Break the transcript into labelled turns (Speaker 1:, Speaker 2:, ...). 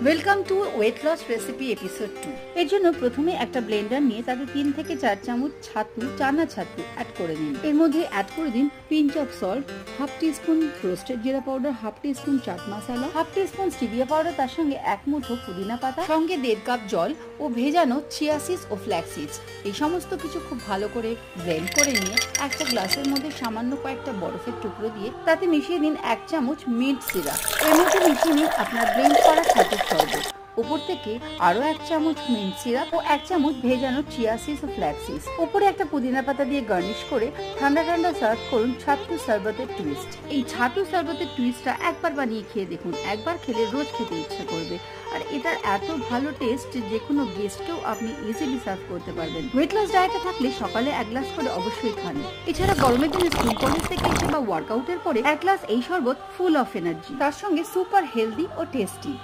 Speaker 1: Welcome to weight loss recipe episode 2। এর জন্য প্রথমে একটা ব্লেন্ডার নিয়ে তাতে 3 থেকে 4 চামচ চানা ছাতু অ্যাড করে দিন। এর মধ্যে অ্যাড করে দিন pinch of salt, half teaspoon roasted জিরা powder, half teaspoon chaat masala, half teaspoon stevia powder, তার সঙ্গে 1 মুঠো পুদিনা পাতা, সঙ্গে 1.5 কাপ জল ও ভেজানো চিয়া সিডস ও ফ্ল্যাক্স সিডস। এই সমস্ত কিছু খুব ভালো করে ব্লেন্ড করে নিয়ে একটা গ্লাসের মধ্যে সামান্য কয়েকটা বরফের টুকরো দিয়ে তাতে মিশিয়ে দিন 1 চামচ মিন্ট সিরাপ। এর মধ্যে মিশিয়ে নিন আপনার ব্লেন্ড করা ছাতুর শরবত। উপর থেকে আরো 1 চামচ মিন্ট সিরাপ ও 1 চামচ ভেজানো চিয়া সিডস ও ফ্ল্যাক্স সিডস। উপরে একটা পুদিনা পাতা দিয়ে গার্নিশ করে ঠান্ডা ঠান্ডা সার্ভ করুন ছাতু শরবতের টুইস্ট। এই ছাতু শরবতের টুইস্টটা একবার বানিয়ে খেয়ে দেখুন, একবার খেলে রোজ খেতে ইচ্ছা করবে। আর এটার এত ভালো টেস্ট যে কোনো গেস্টকেও আপনি ইজিলি সার্ভ করতে পারবেন। ওয়েট লস ডায়েটে থাকলে সকালে 1 গ্লাস করে অবশ্যই খান। এছাড়া গরমের দিনে স্কুল কলেজ থেকে এসে বা ওয়ার্কআউটের পরে 1 গ্লাস এই শরবত ফুল অফ এনার্জি, তার সঙ্গে সুপার হেলদি ও টেস্টি।